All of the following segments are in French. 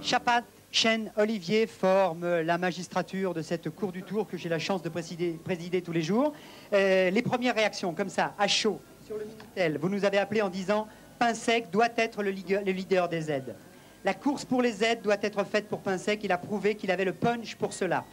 Chapat, Chen, Olivier forment la magistrature de cette cour du Tour que j'ai la chance de présider tous les jours. Les premières réactions, comme ça, à chaud, sur le Minitel, vous nous avez appelé en disant « Pinsec doit être le leader des aides ». La course pour les aides doit être faite pour Pinsec. Il a prouvé qu'il avait le punch pour cela.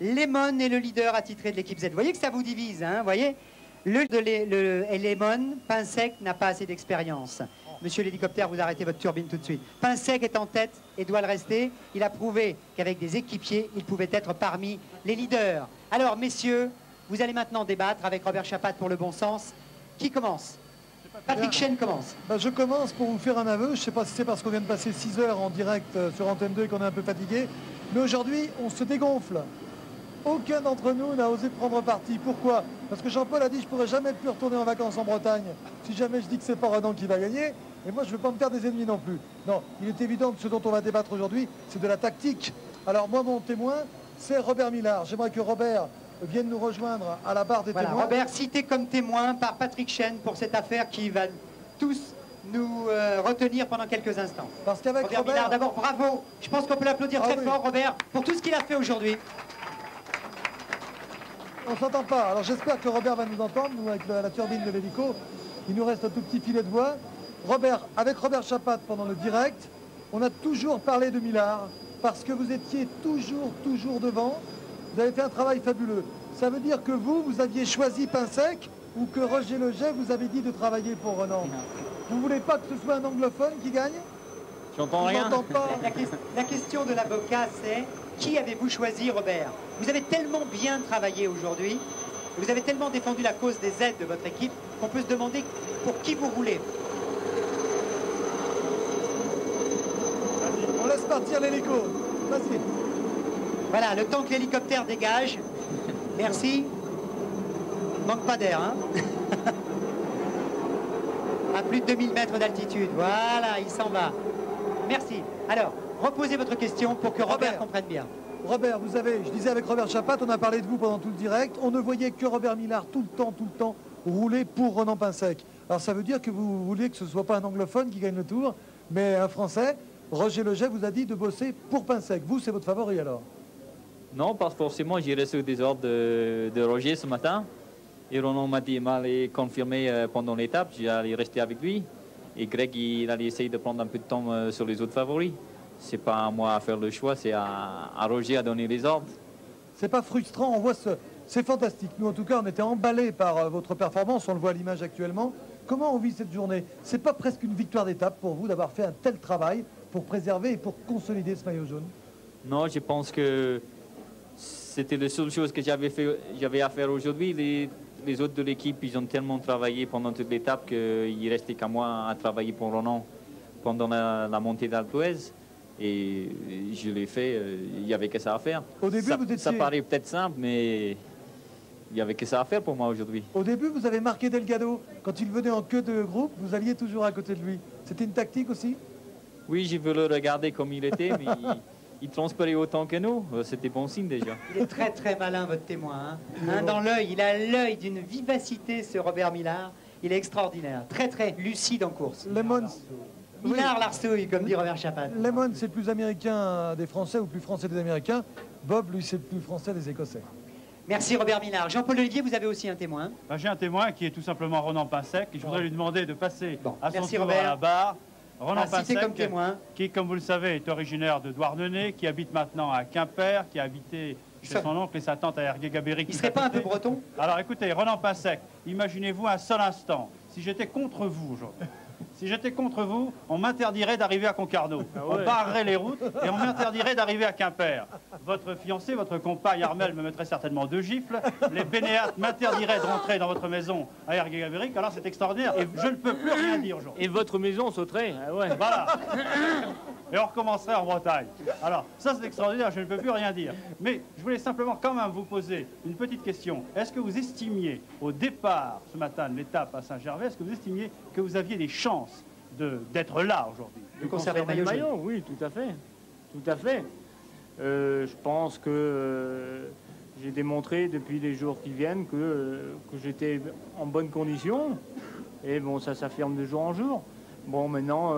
Lemon est le leader attitré de l'équipe Z. Vous voyez que ça vous divise, hein, vous voyez. Lemon, Pinsec n'a pas assez d'expérience. Monsieur l'hélicoptère, vous arrêtez votre turbine tout de suite. Pinsec est en tête et doit le rester. Il a prouvé qu'avec des équipiers, il pouvait être parmi les leaders. Alors, messieurs, vous allez maintenant débattre avec Robert Chapat pour le bon sens. Qui commence? Patrick Chen commence. Je commence pour vous faire un aveu. Je ne sais pas si c'est parce qu'on vient de passer 6 heures en direct sur Antenne 2 et qu'on est un peu fatigué. Mais aujourd'hui, on se dégonfle. Aucun d'entre nous n'a osé prendre parti. Pourquoi? Parce que Jean-Paul a dit je ne pourrais jamais plus retourner en vacances en Bretagne si jamais je dis que c'est pas Renan qui va gagner. Et moi, je ne veux pas me faire des ennemis non plus. Non, il est évident que ce dont on va débattre aujourd'hui, c'est de la tactique. Alors moi, mon témoin, c'est Robert Millard. J'aimerais que Robert vienne nous rejoindre à la barre des témoins. Robert, cité comme témoin par Patrick Chen pour cette affaire qui va tous nous retenir pendant quelques instants. Parce qu'avec Robert Millard, d'abord, bravo. Je pense qu'on peut l'applaudir très fort, Robert, pour tout ce qu'il a fait aujourd'hui. On ne s'entend pas. Alors j'espère que Robert va nous entendre, nous avec la turbine de l'hélico. Il nous reste un tout petit filet de voix. Robert, avec Robert Chapat pendant le direct, on a toujours parlé de Millard parce que vous étiez toujours devant. Vous avez fait un travail fabuleux. Ça veut dire que vous aviez choisi Pinsec ou que Roger Leget vous avait dit de travailler pour Renan. Vous ne voulez pas que ce soit un anglophone qui gagne? J'entends rien. Pas. La question de l'avocat, c'est qui avez-vous choisi, Robert? Vous avez tellement bien travaillé aujourd'hui, vous avez tellement défendu la cause des aides de votre équipe qu'on peut se demander pour qui vous roulez. On laisse partir l'hélico. Vas-y. Voilà, le temps que l'hélicoptère dégage. Merci. Manque pas d'air, hein. À plus de 2000 mètres d'altitude. Voilà, il s'en va. Merci. Alors, reposez votre question pour que Robert comprenne bien. Robert, vous avez, je disais avec Robert Chapat, on a parlé de vous pendant tout le direct. On ne voyait que Robert Millard tout le temps rouler pour Renan Pinsec. Alors ça veut dire que vous voulez que ce ne soit pas un anglophone qui gagne le tour, mais un Français. Roger Leget vous a dit de bosser pour Pinsec. Vous, c'est votre favori alors? Non, pas forcément. J'ai reçu des ordres de Roger ce matin. Et Renan m'a confirmé pendant l'étape. J'allais rester avec lui. Et Greg, il allait essayer de prendre un peu de temps sur les autres favoris. C'est pas à moi à faire le choix, c'est à Roger à donner les ordres. C'est pas frustrant, on voit c'est fantastique. Nous, en tout cas, on était emballés par votre performance, on le voit à l'image actuellement. Comment on vit cette journée? C'est pas presque une victoire d'étape pour vous d'avoir fait un tel travail pour préserver et pour consolider ce maillot jaune? Non, je pense que c'était la seule chose que j'avais à faire aujourd'hui. Les autres de l'équipe, ils ont tellement travaillé pendant toute l'étape qu'il restait qu'à moi à travailler pour Renan pendant la montée d'Alpe d'Huez. Et je l'ai fait, il n'y avait que ça à faire. Au début, ça paraît peut-être simple, mais il n'y avait que ça à faire pour moi aujourd'hui. Au début, vous avez marqué Delgado. Quand il venait en queue de groupe, vous alliez toujours à côté de lui. C'était une tactique aussi? Oui, j'ai voulu le regarder comme il était, mais il transpirait autant que nous. C'était bon signe déjà. Il est très malin, votre témoin. Hein. Dans l'œil, il a l'œil d'une vivacité, ce Robert Millard. Il est extraordinaire. Très lucide en course. Lemon. Millard l'arsouille, comme dit Robert Chapat. Lemon, c'est le plus américain des Français ou le plus français des Américains. Bob, lui, c'est le plus français des Écossais. Merci Robert Millard. Jean-Paul Olivier, vous avez aussi un témoin. J'ai un témoin qui est tout simplement Renan Pinsec. Je voudrais lui demander de passer à son tour Robert. à la barre. Renan Pinsec, comme témoin. Qui, comme vous le savez, est originaire de Douarnenez, qui habite maintenant à Quimper, qui a habité chez son oncle et sa tante à Ergué-Gaberry. Il ne serait pas un peu breton? Alors écoutez, Renan Pinsec, imaginez-vous un seul instant, si j'étais contre vous aujourd'hui. Si j'étais contre vous, on m'interdirait d'arriver à Concarneau. On barrerait les routes et on m'interdirait d'arriver à Quimper. Votre fiancé, votre compagne Armel me mettrait certainement 2 gifles. Les bénéates m'interdiraient de rentrer dans votre maison à Ergué-Gaberry. Alors c'est extraordinaire. Et je ne peux plus rien dire aujourd'hui. Et votre maison sauterait. Voilà. Et on recommencerait en Bretagne. Alors, ça c'est extraordinaire, je ne peux plus rien dire. Mais je voulais simplement quand même vous poser une petite question. Est-ce que vous estimiez, au départ ce matin de l'étape à Saint-Gervais, est-ce que vous estimiez que vous aviez des chances d'être là aujourd'hui? De conserver le maillot? Oui, tout à fait. Tout à fait. Je pense que j'ai démontré depuis les jours qui viennent que j'étais en bonne condition. Et bon, ça s'affirme de jour en jour. Bon, maintenant,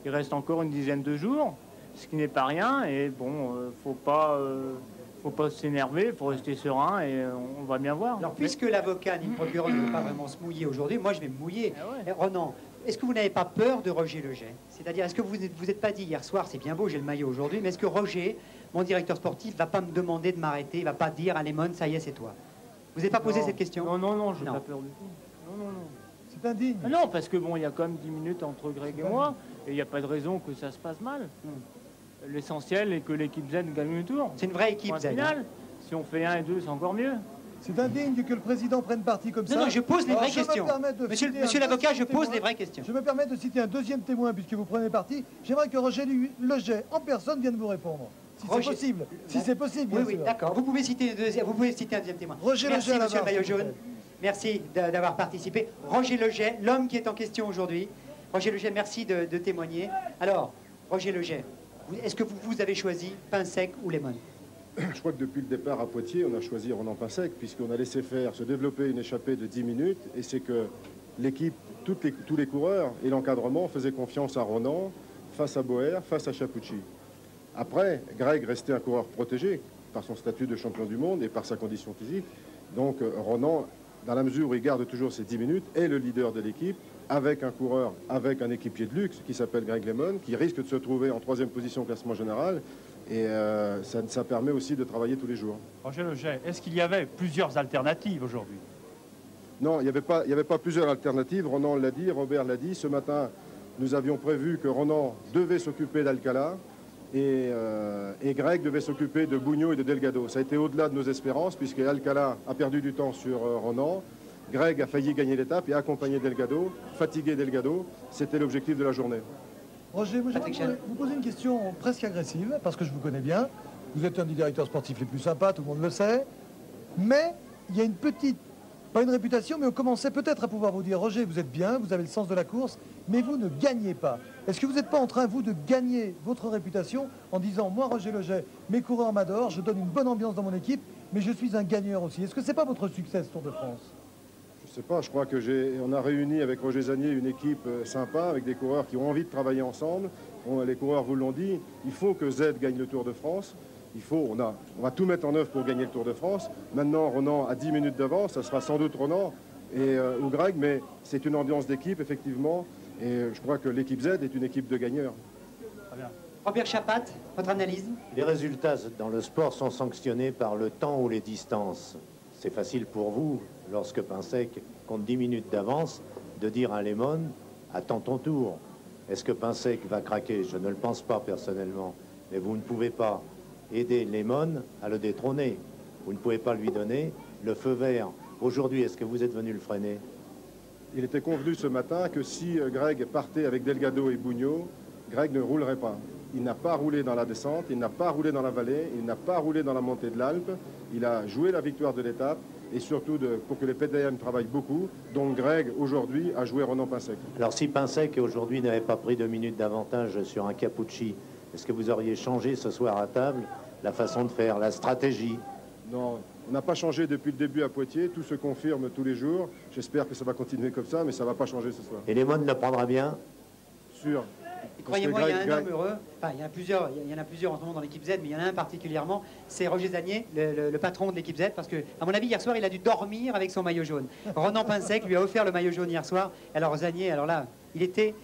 il reste encore une dizaine de jours. ce qui n'est pas rien. Et bon, faut pas s'énerver, il faut rester serein et on va bien voir. Alors, puisque l'avocat ni le procureur ne veut pas vraiment se mouiller aujourd'hui, moi je vais me mouiller. Ronan, est-ce que vous n'avez pas peur de Roger Leget? C'est-à-dire, est-ce que vous n'êtes pas dit hier soir, c'est bien beau, j'ai le maillot aujourd'hui, mais est-ce que Roger, mon directeur sportif, va pas me demander de m'arrêter, il va pas dire, allez Mon, ça y est, c'est toi? Vous n'avez pas posé cette question? Non, je n'ai pas peur du tout. Non. C'est indigne. Ah non, parce que bon, il y a quand même 10 minutes entre Greg et moi, et il n'y a pas de raison que ça se passe mal. L'essentiel est que l'équipe Z gagne le tour. C'est une vraie équipe Z. Final. Si on fait 1 et 2, c'est encore mieux. C'est indigne que le président prenne parti comme ça. Non, je pose les vraies questions. Monsieur l'avocat, je pose les vraies questions. Je me permets de citer un deuxième témoin, puisque vous prenez parti. J'aimerais que Roger Leget, en personne, vienne vous répondre. Si c'est possible. Si c'est possible, bien sûr. Oui, d'accord. Vous pouvez citer un deuxième témoin. Roger Merci, Leget, monsieur le maillot jaune. Merci d'avoir participé. Roger Leget, l'homme qui est en question aujourd'hui. Roger Leget, merci de témoigner. Alors, Roger Leget, est-ce que vous avez choisi pain sec ou lemon? Je crois que depuis le départ à Poitiers, on a choisi Ronan Pinsec, puisqu'on a laissé faire se développer une échappée de 10 minutes, et c'est que l'équipe, tous les coureurs et l'encadrement faisaient confiance à Ronan, face à Boer, face à Chapucci. Après, Greg restait un coureur protégé par son statut de champion du monde et par sa condition physique. Donc Ronan, dans la mesure où il garde toujours ses 10 minutes, est le leader de l'équipe, avec un coureur, avec un équipier de luxe qui s'appelle Greg LeMond, qui risque de se trouver en 3e position au classement général. Et ça permet aussi de travailler tous les jours. Roger Leget, est-ce qu'il y avait plusieurs alternatives aujourd'hui? Non, il n'y avait pas plusieurs alternatives. Ronan l'a dit, Robert l'a dit. Ce matin, nous avions prévu que Ronan devait s'occuper d'Alcala et Greg devait s'occuper de Bugno et de Delgado. Ça a été au-delà de nos espérances, puisque Alcala a perdu du temps sur Ronan. Greg a failli gagner l'étape et accompagner Delgado, fatiguer Delgado. C'était l'objectif de la journée. Roger, moi, j'aimerais vous poser une question presque agressive, parce que je vous connais bien. Vous êtes un des directeurs sportifs les plus sympas, tout le monde le sait. Mais il y a une petite, pas une réputation, mais on commençait peut-être à pouvoir vous dire, Roger, vous êtes bien, vous avez le sens de la course, mais vous ne gagnez pas. Est-ce que vous n'êtes pas en train, vous, de gagner votre réputation en disant, moi, Roger Leget, mes coureurs m'adorent, je donne une bonne ambiance dans mon équipe, mais je suis un gagneur aussi. Est-ce que c'est pas votre succès, ce Tour de France? Je sais pas, je crois on a réuni avec Roger Zanier une équipe sympa, avec des coureurs qui ont envie de travailler ensemble. Les coureurs vous l'ont dit, il faut que Z gagne le Tour de France. On va tout mettre en œuvre pour gagner le Tour de France. Maintenant, Ronan a 10 minutes d'avance, ça sera sans doute Ronan ou Greg, mais c'est une ambiance d'équipe, effectivement. Et je crois que l'équipe Z est une équipe de gagneurs. Très bien. Robert Chapat, votre analyse? Les résultats dans le sport sont sanctionnés par le temps ou les distances. C'est facile pour vous, lorsque Pinsec compte 10 minutes d'avance, de dire à Lemon, attends ton tour. Est-ce que Pinsec va craquer? Je ne le pense pas personnellement. Mais vous ne pouvez pas aider Lemon à le détrôner. Vous ne pouvez pas lui donner le feu vert. Aujourd'hui, est-ce que vous êtes venu le freiner? Il était convenu ce matin que si Greg partait avec Delgado et Bugno, Greg ne roulerait pas. Il n'a pas roulé dans la descente, il n'a pas roulé dans la vallée, il n'a pas roulé dans la montée de l'Alpe. Il a joué la victoire de l'étape et surtout pour que les PDM travaillent beaucoup. Donc Greg, aujourd'hui, a joué Ronan Pinsec. Alors si Pinsec, aujourd'hui, n'avait pas pris 2 minutes d'avantage sur un Capucci, est-ce que vous auriez changé ce soir à table la façon de faire, la stratégie? Non, on n'a pas changé depuis le début à Poitiers. Tout se confirme tous les jours. J'espère que ça va continuer comme ça, mais ça ne va pas changer ce soir. Et Lemon le prendra bien? Sûr. Croyez-moi, il y a un homme heureux. Enfin, il y en a plusieurs en ce moment dans l'équipe Z, mais il y en a un particulièrement. C'est Roger Zanier, le patron de l'équipe Z, parce que, à mon avis, hier soir, il a dû dormir avec son maillot jaune. Ronan Pinsec lui a offert le maillot jaune hier soir. Alors Zanier, alors là, il était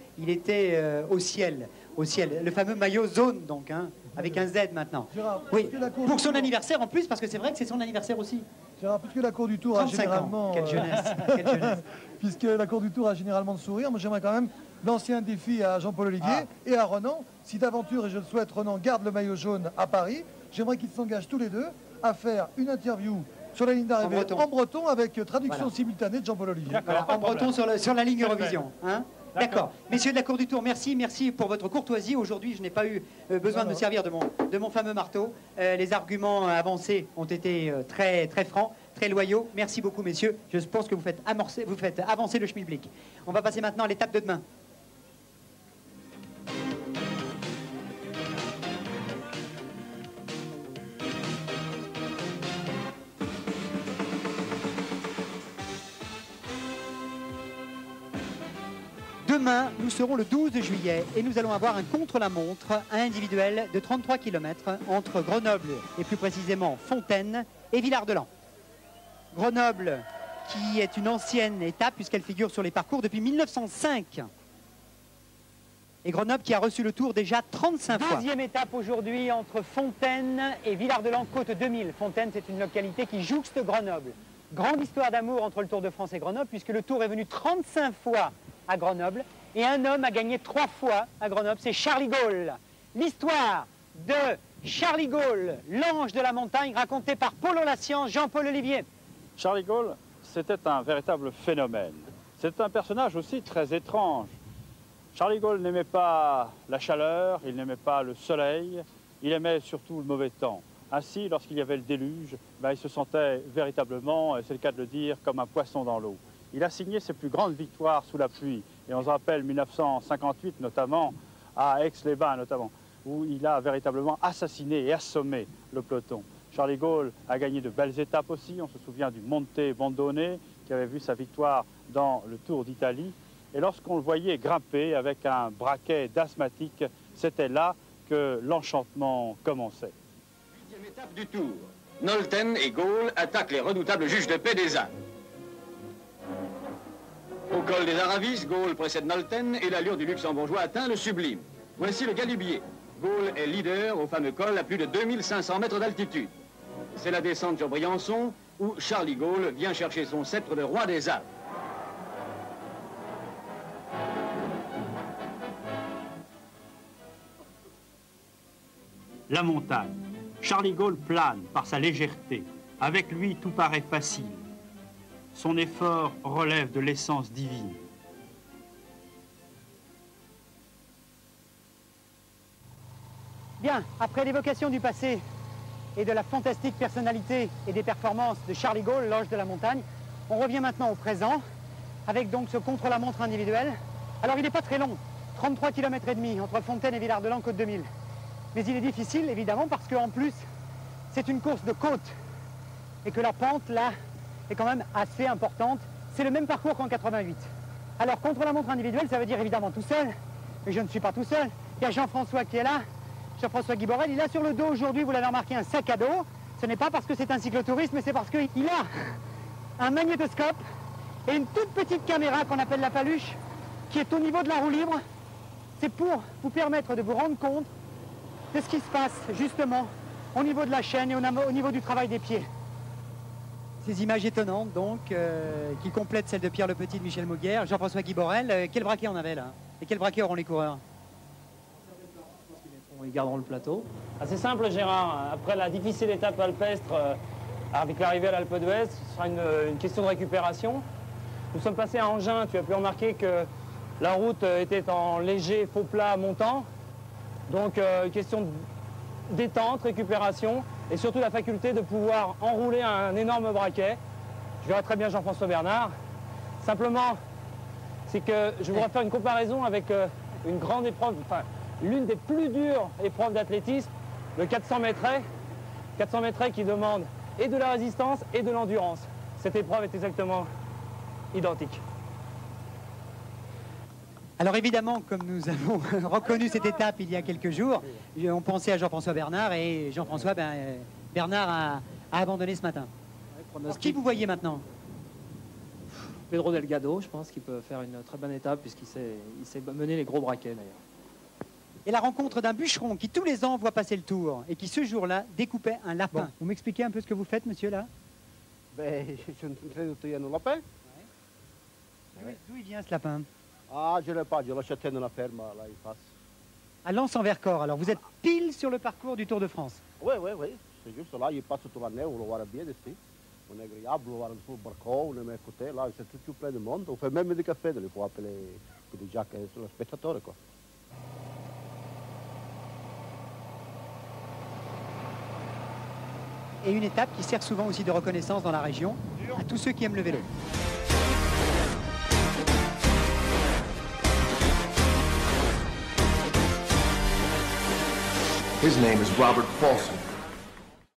au ciel, le fameux maillot jaune, donc, hein, avec un Z maintenant. Gérard, oui, pour son anniversaire en plus, parce que c'est vrai que c'est son anniversaire aussi. Gérard, puisque la Cour du Tour a généralement... Quelle jeunesse, quelle jeunesse. Puisque la Cour du Tour a généralement de sourire, moi j'aimerais quand même lancer un défi à Jean-Paul Ollivier et à Ronan. Si d'aventure, et je le souhaite, Ronan garde le maillot jaune à Paris, j'aimerais qu'ils s'engagent tous les deux à faire une interview sur la ligne d'arrivée en breton avec traduction simultanée de Jean-Paul Ollivier. Voilà, en breton sur la ligne Eurovision. Hein. D'accord. Messieurs de la Cour du Tour, merci pour votre courtoisie. Aujourd'hui, je n'ai pas eu besoin de me servir de mon fameux marteau. Les arguments avancés ont été très, très francs, très loyaux. Merci beaucoup, messieurs. Je pense que vous faites avancer le schmilblick. On va passer maintenant à l'étape de demain. Demain, nous serons le 12 juillet et nous allons avoir un contre-la-montre individuel de 33 km entre Grenoble et plus précisément Fontaine et Villard-de-Lans. Grenoble qui est une ancienne étape puisqu'elle figure sur les parcours depuis 1905. Et Grenoble qui a reçu le Tour déjà 35 fois. Deuxième étape aujourd'hui entre Fontaine et Villard-de-Lans, côte 2000. Fontaine, c'est une localité qui jouxte Grenoble. Grande histoire d'amour entre le Tour de France et Grenoble puisque le Tour est venu 35 fois à Grenoble et un homme a gagné 3 fois à Grenoble, c'est Charlie Gaulle. L'histoire de Charlie Gaulle, l'ange de la montagne, racontée par Polo La Science, Jean-Paul Olivier. Charlie Gaulle, c'était un véritable phénomène. C'est un personnage aussi très étrange. Charlie Gaulle n'aimait pas la chaleur, il n'aimait pas le soleil, il aimait surtout le mauvais temps. Ainsi, lorsqu'il y avait le déluge, il se sentait véritablement, et c'est le cas de le dire, comme un poisson dans l'eau. Il a signé ses plus grandes victoires sous la pluie, et on se rappelle 1958 notamment, à Aix-les-Bains notamment, où il a véritablement assassiné et assommé le peloton. Charlie Gaulle a gagné de belles étapes aussi, on se souvient du Monte Bondone, qui avait vu sa victoire dans le Tour d'Italie. Et lorsqu'on le voyait grimper avec un braquet d'asthmatique, c'était là que l'enchantement commençait. 8e étape du Tour. Nolten et Gaulle attaquent les redoutables juges de paix des Alpes. Au col des Aravis, Gaulle précède Nolten et l'allure du luxembourgeois atteint le sublime. Voici le galibier. Gaulle est leader au fameux col à plus de 2500 mètres d'altitude. C'est la descente sur Briançon où Charlie Gaulle vient chercher son sceptre de roi des Alpes. La montagne. Charlie Gaulle plane par sa légèreté. Avec lui, tout paraît facile. Son effort relève de l'essence divine. Bien, après l'évocation du passé et de la fantastique personnalité et des performances de Charlie Gaulle, l'ange de la montagne, on revient maintenant au présent, avec donc ce contre-la-montre individuel. Alors il n'est pas très long, 33 km et demi entre Fontaine et Villard-de-Lans, côte 2000. Mais il est difficile, évidemment, parce qu'en plus, c'est une course de côte. Et que la pente, là, est quand même assez importante. C'est le même parcours qu'en 88. Alors, contre-la-montre individuelle, ça veut dire évidemment tout seul. Mais je ne suis pas tout seul. Il y a Jean-François qui est là, Jean-François Guiborel. Il a sur le dos aujourd'hui, vous l'avez remarqué, un sac à dos. Ce n'est pas parce que c'est un cyclotourisme, mais c'est parce qu'il a un magnétoscope et une toute petite caméra qu'on appelle la paluche, qui est au niveau de la roue libre. C'est pour vous permettre de vous rendre compte de ce qui se passe, justement, au niveau de la chaîne et au niveau du travail des pieds. Ces images étonnantes, donc, qui complètent celles de Pierre Le Petit, de Michel Mauguère, Jean-François Guiborel. Quel braquet on avait, là? Et quel braquet auront les coureurs? Ils garderont le plateau. C'est simple, Gérard. Après la difficile étape alpestre, avec l'arrivée à l'Alpe d'Huez, ce sera une question de récupération. Nous sommes passés à Engins. Tu as pu remarquer que la route était en léger faux plat montant. Donc, question de détente, récupération et surtout la faculté de pouvoir enrouler un énorme braquet. Je verrai très bien Jean-François Bernard. Simplement, c'est que je voudrais faire une comparaison avec une grande épreuve, enfin, l'une des plus dures épreuves d'athlétisme, le 400 mètres. 400 mètres qui demande et de la résistance et de l'endurance. Cette épreuve est exactement identique. Alors évidemment, comme nous avons reconnu cette étape il y a quelques jours, on pensait à Jean-François Bernard et Jean-François Bernard a abandonné ce matin. Alors, qui vous voyez maintenant? Pedro Delgado, je pense qu'il peut faire une très bonne étape puisqu'il sait mener les gros braquets d'ailleurs. Et la rencontre d'un bûcheron qui tous les ans voit passer le Tour et qui ce jour-là découpait un lapin. Bon. Vous m'expliquez un peu ce que vous faites, monsieur, là? Ben, je suis en train de tailler un lapin. Ouais. D'où il vient ce lapin? Ah, je ne l'ai pas, je l'ai acheté dans la ferme, là, il passe. À Lens-en-Vercors, alors vous êtes pile sur le parcours du Tour de France. Oui, c'est juste là, il passe toute l'année, on le voit bien ici. On est agréable, on le voit sur le balcon, on est à côté, là, c'est tout plein de monde. On fait même des cafés, il faut appeler déjà que c'est le spectateur, quoi. Et une étape qui sert souvent aussi de reconnaissance dans la région à tous ceux qui aiment le vélo. His name is Robert Paulson.